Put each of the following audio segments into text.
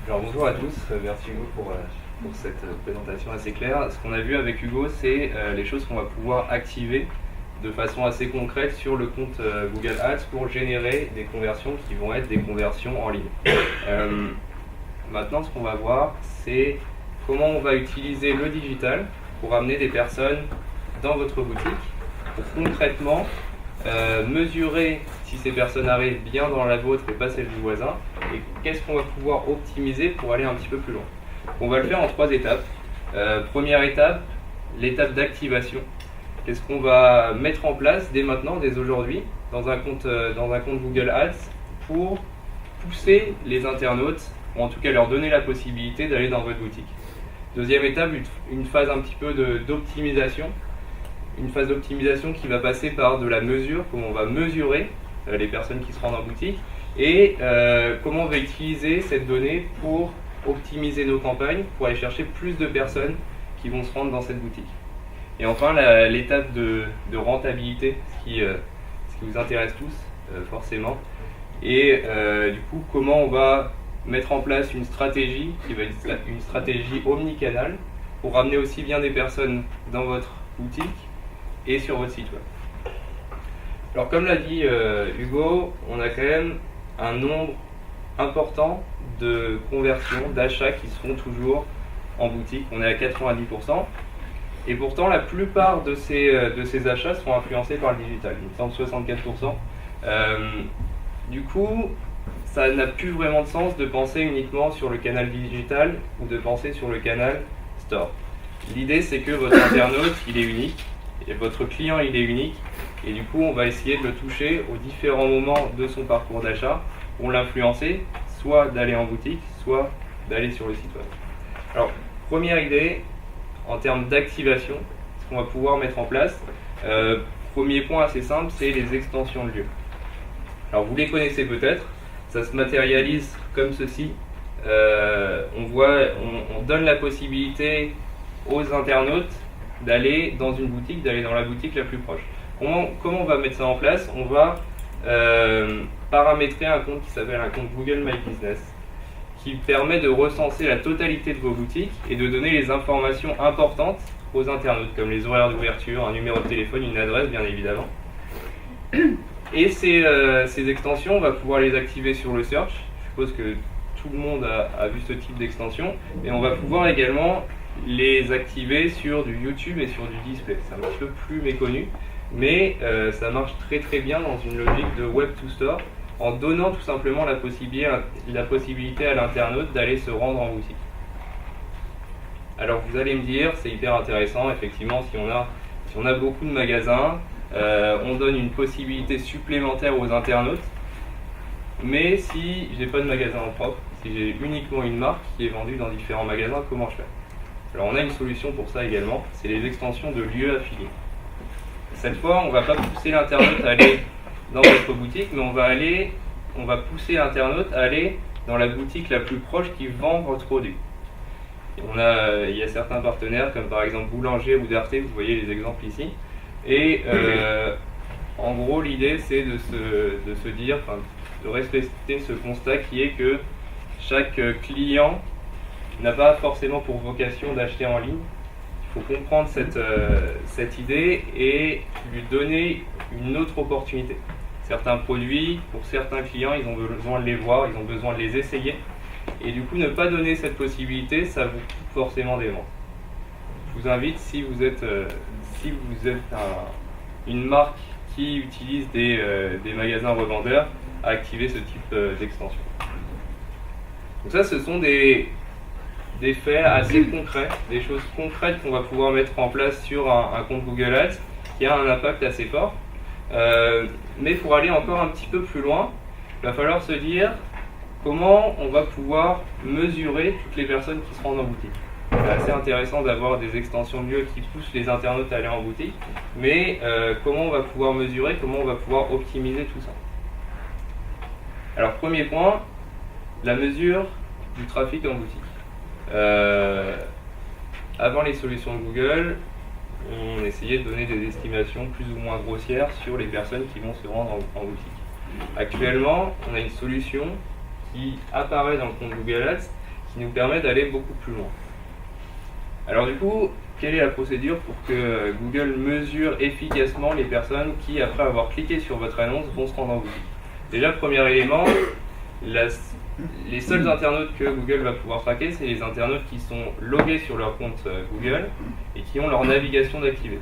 Alors bonjour à tous, merci Hugo pour cette présentation assez claire. Ce qu'on a vu avec Hugo, c'est les choses qu'on va pouvoir activer de façon assez concrète sur le compte Google Ads pour générer des conversions qui vont être des conversions en ligne. Maintenant, ce qu'on va voir, c'est comment on va utiliser le digital pour amener des personnes dans votre boutique, pour concrètement mesurer si ces personnes arrivent bien dans la vôtre et pas celle du voisin, et qu'est-ce qu'on va pouvoir optimiser pour aller un petit peu plus loin. On va le faire en 3 étapes. Première étape, l'étape d'activation. Qu'est-ce qu'on va mettre en place dès maintenant, dès aujourd'hui, dans un compte Google Ads pour pousser les internautes, ou en tout cas leur donner la possibilité d'aller dans votre boutique. Deuxième étape, une phase un petit peu d'optimisation. Une phase d'optimisation qui va passer par de la mesure, comment on va mesurer les personnes qui se rendent en boutique, et comment on va utiliser cette donnée pour optimiser nos campagnes, pour aller chercher plus de personnes qui vont se rendre dans cette boutique. Et enfin, l'étape de rentabilité, ce qui vous intéresse tous, forcément, et du coup, comment on va mettre en place une stratégie qui va être une stratégie omnicanal pour ramener aussi bien des personnes dans votre boutique et sur votre site web. Alors comme l'a dit Hugo, on a quand même un nombre important de conversions, d'achats qui se font toujours en boutique. On est à 90%. Et pourtant, la plupart de ces achats sont influencés par le digital. Il me semble 64%. Du coup, ça n'a plus vraiment de sens de penser uniquement sur le canal digital ou de penser sur le canal store. L'idée, c'est que votre internaute, il est unique. Et votre client il est unique, et du coup on va essayer de le toucher aux différents moments de son parcours d'achat pour l'influencer, soit d'aller en boutique, soit d'aller sur le site web. Alors, première idée, en termes d'activation, ce qu'on va pouvoir mettre en place, premier point assez simple, c'est les extensions de lieu. Alors vous les connaissez peut-être, ça se matérialise comme ceci. On donne la possibilité aux internautes d'aller dans une boutique, d'aller dans la boutique la plus proche. Comment on va mettre ça en place? On va paramétrer un compte qui s'appelle un compte Google My Business, qui permet de recenser la totalité de vos boutiques et de donner les informations importantes aux internautes, comme les horaires d'ouverture, un numéro de téléphone, une adresse bien évidemment. Et ces extensions, on va pouvoir les activer sur le search. Je suppose que tout le monde a vu ce type d'extension, et on va pouvoir également les activer sur du YouTube et sur du display. C'est un petit peu plus méconnu, mais ça marche très très bien dans une logique de Web to Store, en donnant tout simplement la possibilité à l'internaute d'aller se rendre en boutique. Alors vous allez me dire, c'est hyper intéressant, effectivement, si on a beaucoup de magasins, on donne une possibilité supplémentaire aux internautes, mais si j'ai pas de magasin en propre, si j'ai uniquement une marque qui est vendue dans différents magasins, comment je fais? Alors on a une solution pour ça également, c'est les extensions de lieux affiliés. Cette fois, on ne va pas pousser l'internaute à aller dans votre boutique, mais on va pousser l'internaute à aller dans la boutique la plus proche qui vend votre produit. Il y a certains partenaires, comme par exemple Boulanger ou Darté, vous voyez les exemples ici. Et en gros, l'idée c'est de se dire, de respecter ce constat qui est que chaque client n'a pas forcément pour vocation d'acheter en ligne. Il faut comprendre cette idée et lui donner une autre opportunité. Certains produits, pour certains clients, ils ont besoin de les voir, ils ont besoin de les essayer. Et du coup, ne pas donner cette possibilité, ça vous coûte forcément des ventes. Je vous invite, si vous êtes une marque qui utilise des magasins revendeurs, à activer ce type d'extension. Donc ça, ce sont des faits assez concrets, des choses concrètes qu'on va pouvoir mettre en place sur un compte Google Ads qui a un impact assez fort. Mais pour aller encore un petit peu plus loin, il va falloir se dire comment on va pouvoir mesurer toutes les personnes qui se rendent en boutique. C'est assez intéressant d'avoir des extensions de lieux qui poussent les internautes à aller en boutique, mais comment on va pouvoir mesurer, comment on va pouvoir optimiser tout ça. Alors premier point, la mesure du trafic en boutique. Avant les solutions de Google, on essayait de donner des estimations plus ou moins grossières sur les personnes qui vont se rendre en boutique. Actuellement, on a une solution qui apparaît dans le compte Google Ads qui nous permet d'aller beaucoup plus loin. Alors du coup, quelle est la procédure pour que Google mesure efficacement les personnes qui, après avoir cliqué sur votre annonce, vont se rendre en boutique? Déjà, premier élément, les seuls internautes que Google va pouvoir traquer, c'est les internautes qui sont logués sur leur compte Google et qui ont leur navigation d'activer.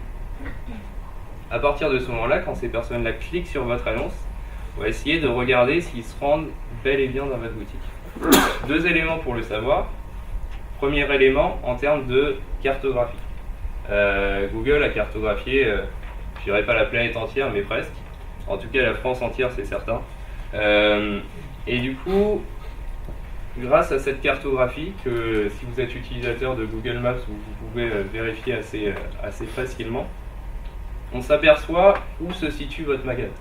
À partir de ce moment-là, quand ces personnes-là cliquent sur votre annonce, on va essayer de regarder s'ils se rendent bel et bien dans votre boutique. Deux éléments pour le savoir. Premier élément, en termes de cartographie. Google a cartographié, je dirais pas la planète entière, mais presque. En tout cas, la France entière, c'est certain. Et du coup, grâce à cette cartographie, que si vous êtes utilisateur de Google Maps, vous pouvez vérifier assez facilement, on s'aperçoit où se situe votre magasin.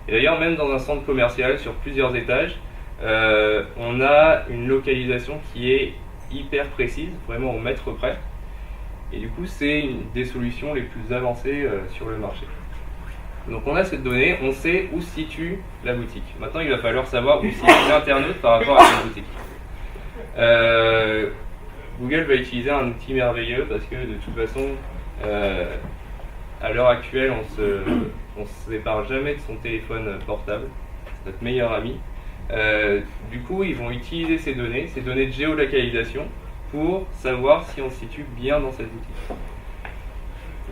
Et d'ailleurs, même dans un centre commercial, sur plusieurs étages, on a une localisation qui est hyper précise, vraiment au mètre près. Et du coup, c'est une des solutions les plus avancées sur le marché. Donc on a cette donnée, on sait où se situe la boutique. Maintenant, il va falloir savoir où se situe l'internaute par rapport à cette boutique. Google va utiliser un outil merveilleux parce que de toute façon, à l'heure actuelle, on se sépare jamais de son téléphone portable, c'est notre meilleur ami. Du coup, ils vont utiliser ces données de géolocalisation, pour savoir si on se situe bien dans cette boutique.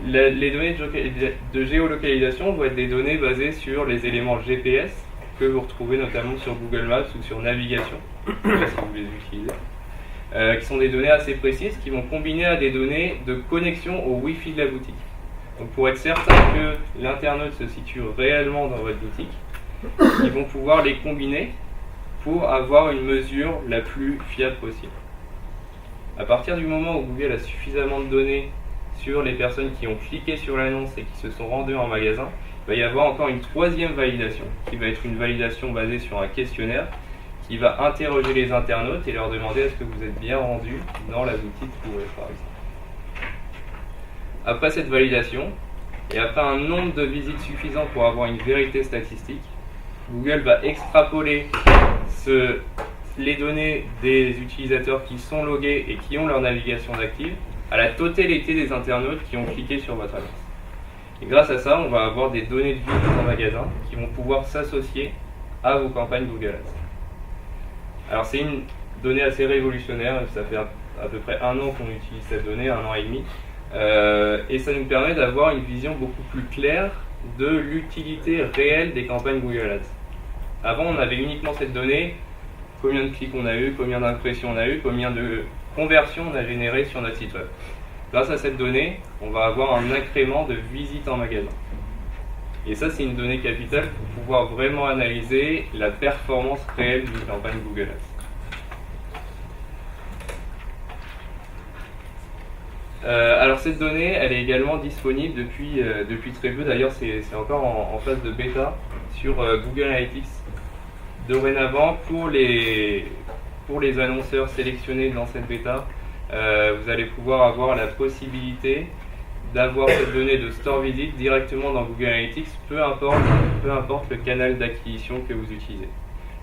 Les données de géolocalisation vont être des données basées sur les éléments GPS que vous retrouvez notamment sur Google Maps ou sur Navigation, si vous les utilisez, qui sont des données assez précises qui vont combiner à des données de connexion au Wi-Fi de la boutique. Donc pour être certain que l'internaute se situe réellement dans votre boutique, ils vont pouvoir les combiner pour avoir une mesure la plus fiable possible. À partir du moment où Google a suffisamment de données sur les personnes qui ont cliqué sur l'annonce et qui se sont rendues en magasin, il va y avoir encore une troisième validation, qui va être une validation basée sur un questionnaire qui va interroger les internautes et leur demander est-ce que vous êtes bien rendu dans la boutique pour eux, par exemple. Après cette validation, et après un nombre de visites suffisant pour avoir une vérité statistique, Google va extrapoler les données des utilisateurs qui sont logués et qui ont leur navigation d'active à la totalité des internautes qui ont cliqué sur votre annonce. Et grâce à ça, on va avoir des données de visite en magasin qui vont pouvoir s'associer à vos campagnes Google Ads. Alors c'est une donnée assez révolutionnaire, ça fait à peu près 1 an qu'on utilise cette donnée, 1 an et demi, et ça nous permet d'avoir une vision beaucoup plus claire de l'utilité réelle des campagnes Google Ads. Avant, on avait uniquement cette donnée, combien de clics on a eu, combien d'impressions on a eu, combien de conversions on a généré sur notre site web. Grâce à cette donnée, on va avoir un incrément de visites en magasin. Et ça, c'est une donnée capitale pour pouvoir vraiment analyser la performance réelle d'une campagne Google Ads. Alors cette donnée, elle est également disponible depuis très peu. D'ailleurs, c'est encore en phase de bêta sur Google Analytics. Dorénavant, pour les annonceurs sélectionnés dans cette bêta, vous allez pouvoir avoir la possibilité d'avoir cette donnée de store visit directement dans Google Analytics, peu importe le canal d'acquisition que vous utilisez.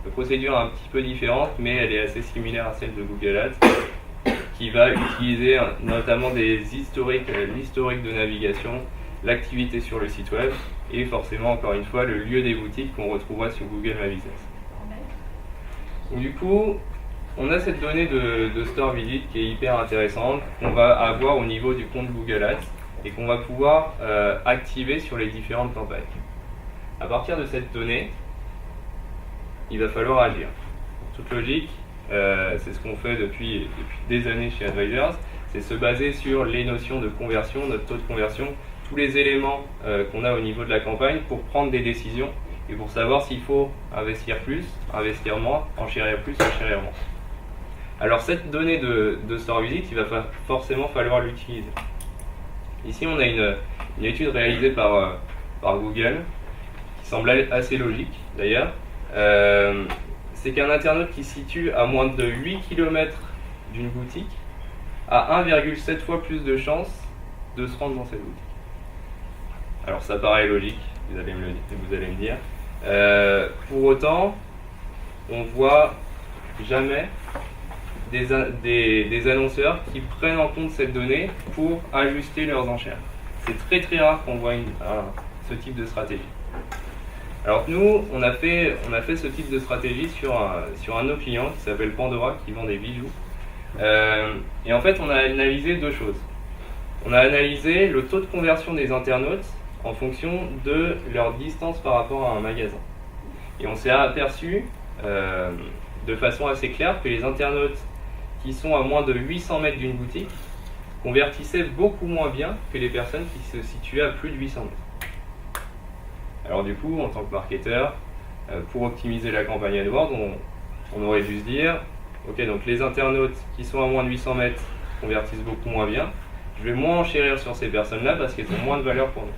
La procédure est un petit peu différente, mais elle est assez similaire à celle de Google Ads, qui va utiliser notamment l'historique de navigation, l'activité sur le site web, et forcément, encore une fois, le lieu des boutiques qu'on retrouvera sur Google My Business. Donc, du coup, on a cette donnée de store visit qui est hyper intéressante, qu'on va avoir au niveau du compte Google Ads et qu'on va pouvoir activer sur les différentes campagnes. À partir de cette donnée, il va falloir agir. Toute logique, c'est ce qu'on fait depuis des années chez Advisors, c'est se baser sur les notions de conversion, notre taux de conversion, tous les éléments qu'on a au niveau de la campagne pour prendre des décisions et pour savoir s'il faut investir plus, investir moins, enchérir plus, enchérir moins. Alors cette donnée de store visit, il va forcément falloir l'utiliser. Ici on a une étude réalisée par Google, qui semble assez logique d'ailleurs. C'est qu'un internaute qui se situe à moins de 8 km d'une boutique a 1,7 fois plus de chances de se rendre dans cette boutique. Alors ça paraît logique, vous allez me dire. Pour autant, on voit jamais des annonceurs qui prennent en compte cette donnée pour ajuster leurs enchères. C'est très très rare qu'on voit ce type de stratégie. Alors nous, on a fait ce type de stratégie sur un de nos clients qui s'appelle Pandora, qui vend des bijoux. Et en fait, on a analysé deux choses. On a analysé le taux de conversion des internautes en fonction de leur distance par rapport à un magasin. Et on s'est aperçu de façon assez claire que les internautes qui sont à moins de 800 mètres d'une boutique convertissaient beaucoup moins bien que les personnes qui se situaient à plus de 800 mètres. Alors du coup, en tant que marketeur, pour optimiser la campagne AdWords, on aurait dû se dire, ok, donc les internautes qui sont à moins de 800 mètres convertissent beaucoup moins bien, je vais moins enchérir sur ces personnes-là parce qu'elles ont moins de valeur pour nous.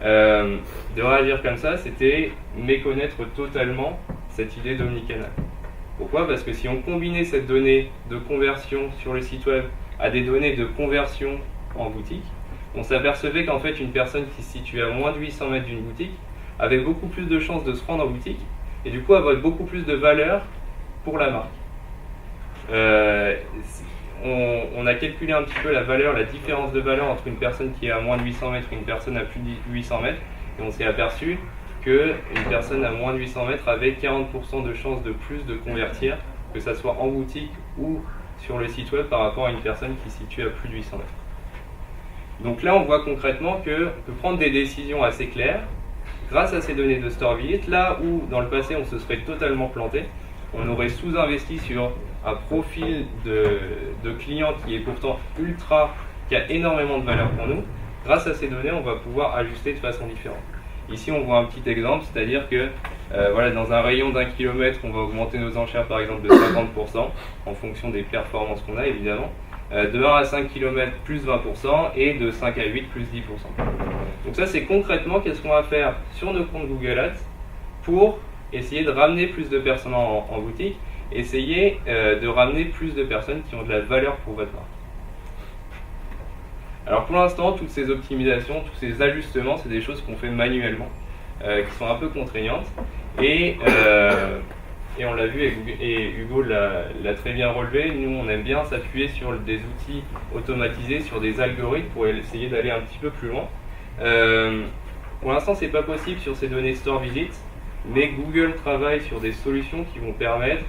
De réagir comme ça, c'était méconnaître totalement cette idée d'omnicanal. Pourquoi ? Parce que si on combinait cette donnée de conversion sur le site web à des données de conversion en boutique, on s'apercevait qu'en fait une personne qui se situait à moins de 800 mètres d'une boutique avait beaucoup plus de chances de se rendre en boutique et du coup avait beaucoup plus de valeur pour la marque. On a calculé un petit peu la différence de valeur entre une personne qui est à moins de 800 mètres et une personne à plus de 800 mètres et on s'est aperçu qu'une personne à moins de 800 mètres avait 40% de chances de plus de convertir, que ce soit en boutique ou sur le site web par rapport à une personne qui se situe à plus de 800 mètres. Donc là, on voit concrètement qu'on peut prendre des décisions assez claires grâce à ces données de Store Visit. Là où, dans le passé, on se serait totalement planté, on aurait sous-investi sur un profil de client qui est pourtant qui a énormément de valeur pour nous. Grâce à ces données, on va pouvoir ajuster de façon différente. Ici, on voit un petit exemple, c'est-à-dire que dans un rayon d'1 kilomètre, on va augmenter nos enchères par exemple de 50% en fonction des performances qu'on a évidemment. De 1 à 5 km plus 20% et de 5 à 8 plus 10%. Donc ça c'est concrètement qu'est-ce qu'on va faire sur nos comptes Google Ads pour essayer de ramener plus de personnes en boutique, essayer de ramener plus de personnes qui ont de la valeur pour votre marque. Alors pour l'instant, toutes ces optimisations, tous ces ajustements, c'est des choses qu'on fait manuellement, qui sont un peu contraignantes et on l'a vu, et Hugo l'a très bien relevé, nous on aime bien s'appuyer sur des outils automatisés, sur des algorithmes pour essayer d'aller un petit peu plus loin. Pour l'instant c'est pas possible sur ces données Store Visit, mais Google travaille sur des solutions qui vont permettre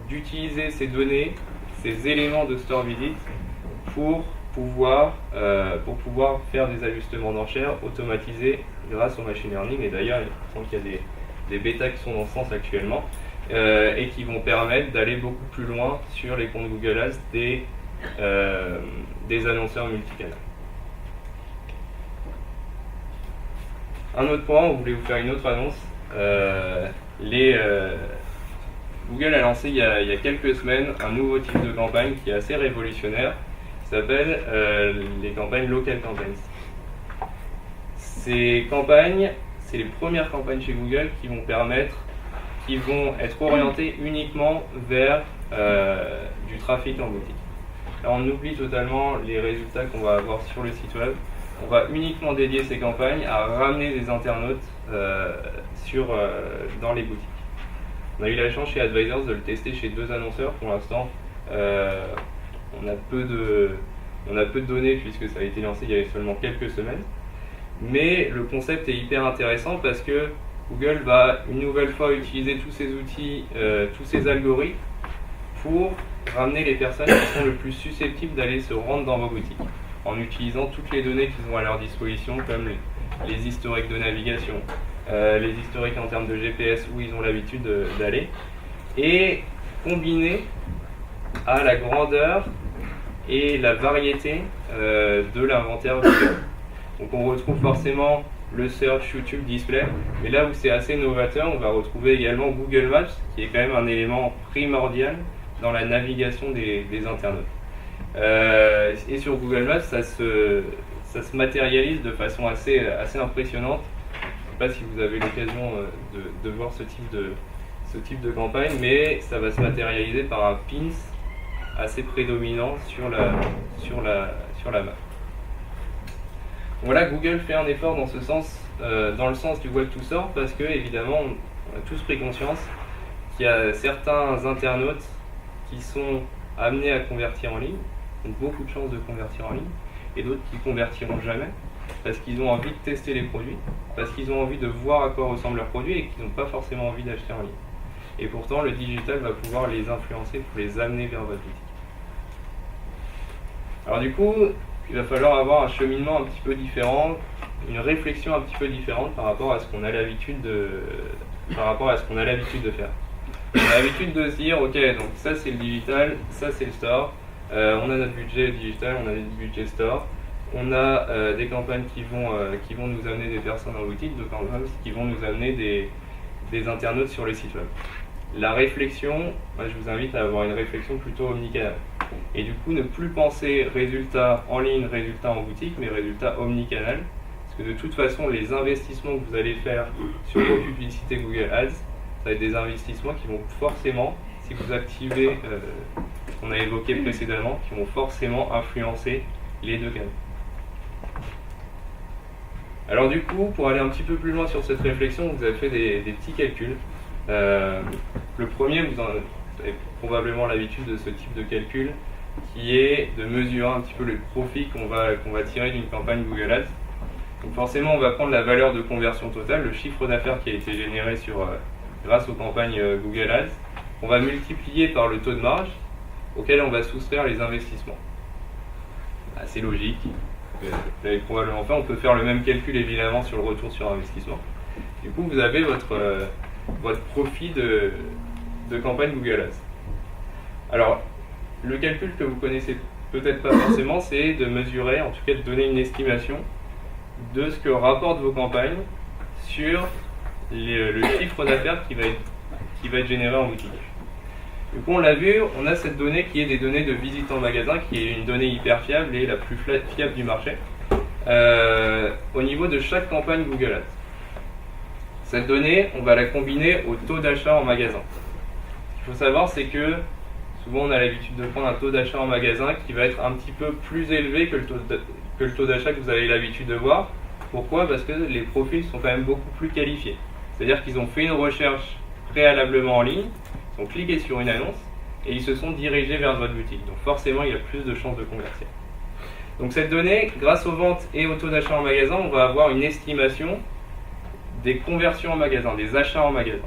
d'utiliser ces données, ces éléments de Store Visit pour pouvoir faire des ajustements d'enchères automatisés grâce au machine learning. Et d'ailleurs, il semble qu'il y a des bêtas qui sont dans ce sens actuellement et qui vont permettre d'aller beaucoup plus loin sur les comptes Google Ads des annonceurs multicanaux. Un autre point, on voulait vous faire une autre annonce. Google a lancé il y a quelques semaines un nouveau type de campagne qui est assez révolutionnaire, qui s'appelle les campagnes Local Campaigns. Ces campagnes, c'est les premières campagnes chez Google qui vont être orientées uniquement vers du trafic en boutique. Là, on oublie totalement les résultats qu'on va avoir sur le site web. On va uniquement dédier ces campagnes à ramener des internautes dans les boutiques. On a eu la chance chez Advisors de le tester chez 2 annonceurs. Pour l'instant, on a peu de données puisque ça a été lancé il y a seulement quelques semaines. Mais le concept est hyper intéressant parce que Google va une nouvelle fois utiliser tous ces outils, tous ces algorithmes pour ramener les personnes qui sont le plus susceptibles d'aller se rendre dans vos boutiques en utilisant toutes les données qu'ils ont à leur disposition comme les historiques de navigation, les historiques en termes de GPS où ils ont l'habitude d'aller et combiner à la grandeur et la variété de l'inventaire Google. Donc on retrouve forcément le search, YouTube, display, mais là où c'est assez novateur, on va retrouver également Google Maps, qui est quand même un élément primordial dans la navigation des internautes. Et sur Google Maps, ça se matérialise de façon assez impressionnante. Je ne sais pas si vous avez l'occasion de voir ce type de campagne, mais ça va se matérialiser par un pins assez prédominant sur la map. Voilà, Google fait un effort dans ce sens, dans le sens du Web to Store, parce que évidemment, on a tous pris conscience qu'il y a certains internautes qui sont amenés à convertir en ligne, donc beaucoup de chances de convertir en ligne, et d'autres qui convertiront jamais, parce qu'ils ont envie de tester les produits, parce qu'ils ont envie de voir à quoi ressemble leur produit et qu'ils n'ont pas forcément envie d'acheter en ligne. Et pourtant, le digital va pouvoir les influencer pour les amener vers votre boutique. Alors du coup, il va falloir avoir un cheminement un petit peu différent, une réflexion un petit peu différente par rapport à ce qu'on a l'habitude de faire. On a l'habitude de se dire, ok, donc ça c'est le digital, ça c'est le store, on a notre budget digital, on a notre budget store, on a des campagnes qui vont nous amener des personnes en boutique, des campagnes qui vont nous amener des internautes sur les sites web. La réflexion, moi, je vous invite à avoir une réflexion plutôt omnicanale. Et du coup, ne plus penser résultats en ligne, résultats en boutique, mais résultats omnicanal. Parce que de toute façon, les investissements que vous allez faire sur vos publicités Google Ads, ça va être des investissements qui vont forcément, si vous activez ce qu'on a évoqué précédemment, qui vont forcément influencer les deux canaux. Alors du coup, pour aller un petit peu plus loin sur cette réflexion, vous avez fait des petits calculs. Le premier, vous avez probablement l'habitude de ce type de calcul, qui est de mesurer un petit peu les profits qu'on va tirer d'une campagne Google Ads. Donc forcément, on va prendre la valeur de conversion totale, le chiffre d'affaires qui a été généré grâce aux campagnes Google Ads. On va multiplier par le taux de marge auquel on va soustraire les investissements. C'est logique. Vous l'avez probablement fait. On peut faire le même calcul évidemment sur le retour sur investissement. Du coup, vous avez votre profit de campagne Google Ads. Alors, le calcul que vous connaissez peut-être pas forcément, c'est de mesurer, en tout cas de donner une estimation de ce que rapportent vos campagnes sur le chiffre d'affaires qui va être généré en boutique. Du coup, on l'a vu, on a cette donnée qui est des données de visite en magasin, qui est une donnée hyper fiable et la plus fiable du marché, au niveau de chaque campagne Google Ads. Cette donnée, on va la combiner au taux d'achat en magasin. Ce qu'il faut savoir, c'est que souvent on a l'habitude de prendre un taux d'achat en magasin qui va être un petit peu plus élevé que le taux d'achat que vous avez l'habitude de voir. Pourquoi? Parce que les profils sont quand même beaucoup plus qualifiés. C'est-à-dire qu'ils ont fait une recherche préalablement en ligne, ils ont cliqué sur une annonce et ils se sont dirigés vers votre boutique. Donc forcément, il y a plus de chances de convertir. Donc cette donnée, grâce aux ventes et au taux d'achat en magasin, on va avoir une estimation des conversions en magasin, des achats en magasin.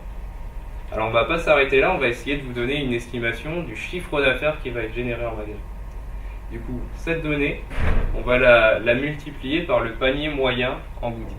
Alors on ne va pas s'arrêter là, on va essayer de vous donner une estimation du chiffre d'affaires qui va être généré en magasin. Du coup, cette donnée, on va la multiplier par le panier moyen en boutique.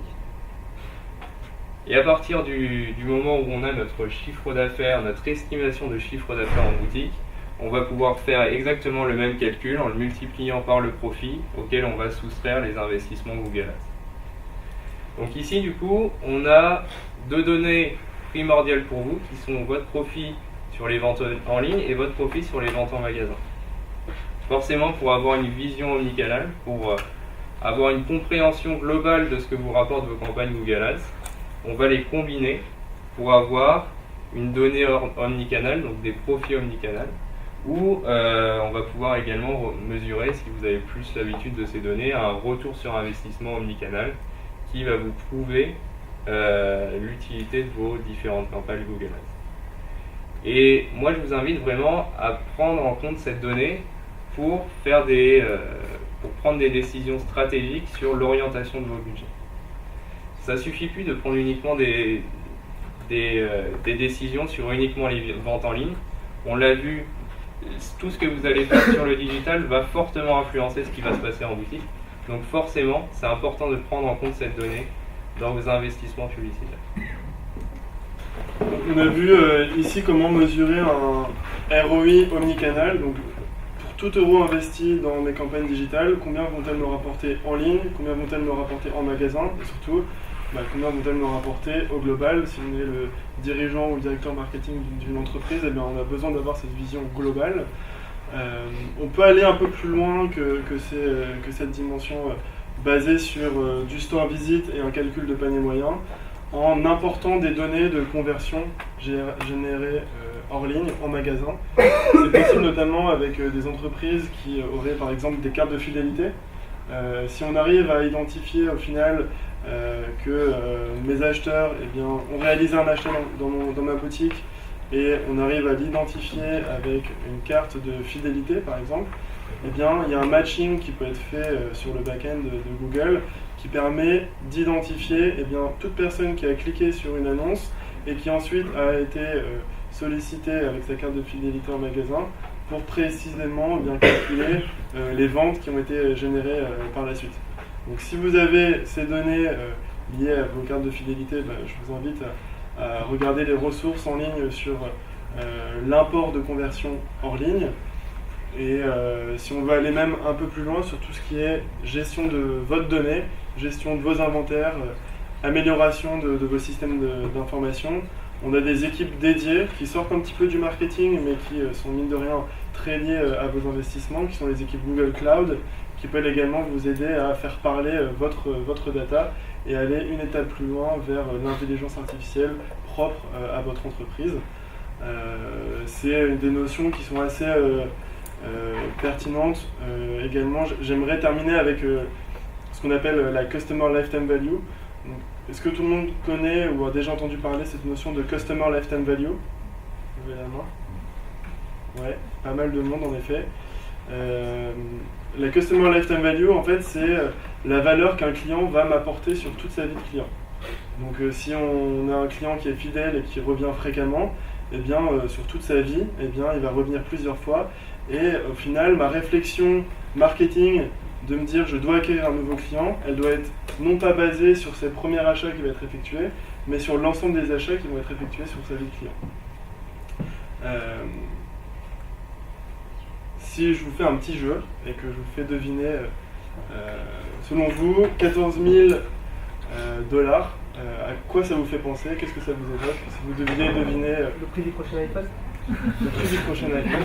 Et à partir du moment où on a notre chiffre d'affaires, notre estimation de chiffre d'affaires en boutique, on va pouvoir faire exactement le même calcul en le multipliant par le profit auquel on va soustraire les investissements Google Ads. Donc ici, du coup, on a deux données primordiales pour vous qui sont votre profit sur les ventes en ligne et votre profit sur les ventes en magasin. Forcément, pour avoir une vision omnicanale, pour avoir une compréhension globale de ce que vous rapportent vos campagnes Google Ads, on va les combiner pour avoir une donnée omnicanale, donc des profits omnicanal, où on va pouvoir également mesurer, si vous avez plus l'habitude de ces données, un retour sur investissement omnicanal qui va vous prouver l'utilité de vos différentes campagnes Google Ads. Et moi, je vous invite vraiment à prendre en compte cette donnée pour prendre des décisions stratégiques sur l'orientation de vos budgets. Ça suffit plus de prendre uniquement des décisions sur uniquement les ventes en ligne. On l'a vu, tout ce que vous allez faire sur le digital va fortement influencer ce qui va se passer en boutique. Donc forcément, c'est important de prendre en compte cette donnée dans vos investissements publicitaires. On a vu ici comment mesurer un ROI omnicanal. Donc, pour tout euro investi dans mes campagnes digitales, combien vont-elles me rapporter en ligne, combien vont-elles me rapporter en magasin, et surtout, combien vont-elles me rapporter au global. Si on est le dirigeant ou le directeur marketing d'une entreprise, eh bien, on a besoin d'avoir cette vision globale. On peut aller un peu plus loin que cette dimension basée sur du store visite et un calcul de panier moyen, en important des données de conversion générées hors ligne, en magasin. C'est possible notamment avec des entreprises qui auraient par exemple des cartes de fidélité. Si on arrive à identifier au final que mes acheteurs ont réalisé un achat dans ma boutique et on arrive à l'identifier avec une carte de fidélité par exemple, eh bien, il y a un matching qui peut être fait sur le back-end de Google qui permet d'identifier eh bien, toute personne qui a cliqué sur une annonce et qui ensuite a été sollicitée avec sa carte de fidélité en magasin pour précisément eh bien, calculer les ventes qui ont été générées par la suite. Donc si vous avez ces données liées à vos cartes de fidélité, je vous invite à regarder les ressources en ligne sur l'import de conversion hors ligne. Et si on veut aller même un peu plus loin sur tout ce qui est gestion de votre donnée, gestion de vos inventaires, amélioration de vos systèmes d'information, on a des équipes dédiées qui sortent un petit peu du marketing mais qui sont mine de rien très liées à vos investissements, qui sont les équipes Google Cloud, qui peuvent également vous aider à faire parler votre data et aller une étape plus loin vers l'intelligence artificielle propre à votre entreprise. C'est des notions qui sont assez pertinentes. Également, j'aimerais terminer avec ce qu'on appelle la Customer Lifetime Value. Est-ce que tout le monde connaît ou a déjà entendu parler de cette notion de Customer Lifetime Value? Levez la main. Ouais, pas mal de monde en effet. La Customer Lifetime Value, en fait, c'est la valeur qu'un client va m'apporter sur toute sa vie de client. Donc si on a un client qui est fidèle et qui revient fréquemment, eh bien, sur toute sa vie, eh bien, il va revenir plusieurs fois. Et au final, ma réflexion marketing de me dire je dois acquérir un nouveau client, elle doit être non pas basée sur ses premiers achats qui vont être effectués, mais sur l'ensemble des achats qui vont être effectués sur sa vie de client. Si je vous fais un petit jeu et que je vous fais deviner, selon vous, 14 000 dollars, à quoi ça vous fait penser? Qu'est-ce que ça vous évoque? Si vous deviez deviner... Le prix du prochain iPhone? Le prix du prochain iPhone,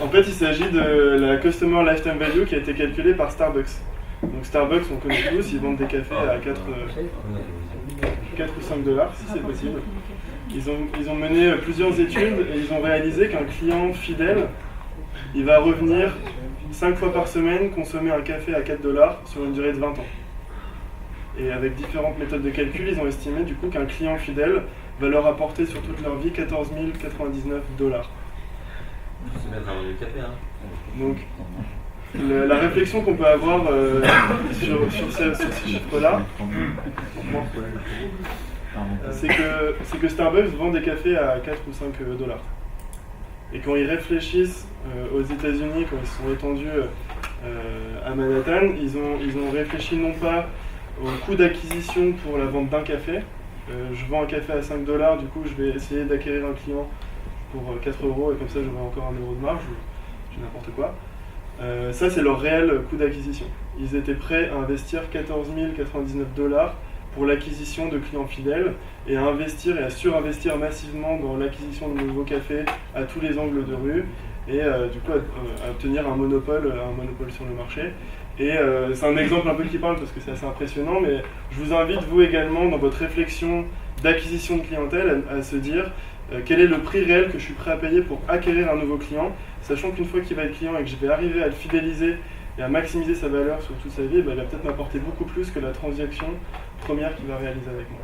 en fait, il s'agit de la Customer Lifetime Value qui a été calculée par Starbucks. Donc Starbucks, on connaît tous, ils vendent des cafés à 4 ou 5 dollars, si c'est possible. Ils ont mené plusieurs études et ils ont réalisé qu'un client fidèle, il va revenir 5 fois par semaine consommer un café à 4 dollars sur une durée de 20 ans. Et avec différentes méthodes de calcul, ils ont estimé du coup qu'un client fidèle va leur apporter sur toute leur vie 14 099 dollars. C'est bien dans le café, hein. Donc, la réflexion qu'on peut avoir sur ces chiffres-là, c'est que Starbucks vend des cafés à 4 ou 5 dollars. Et quand ils réfléchissent aux États-Unis, quand ils se sont étendus à Manhattan, ils ont réfléchi non pas au coût d'acquisition pour la vente d'un café. Je vends un café à 5 dollars, du coup je vais essayer d'acquérir un client pour 4 euros et comme ça j'aurai encore 1 euro de marge, ou n'importe quoi. Ça c'est leur réel coût d'acquisition. Ils étaient prêts à investir 14 099 dollars pour l'acquisition de clients fidèles et à investir et à surinvestir massivement dans l'acquisition de nouveaux cafés à tous les angles de rue et du coup à obtenir un monopole sur le marché. Et c'est un exemple un peu qui parle parce que c'est assez impressionnant, mais je vous invite vous également dans votre réflexion d'acquisition de clientèle à se dire quel est le prix réel que je suis prêt à payer pour acquérir un nouveau client, sachant qu'une fois qu'il va être client et que je vais arriver à le fidéliser et à maximiser sa valeur sur toute sa vie, il va peut-être m'apporter beaucoup plus que la transaction première qu'il va réaliser avec moi.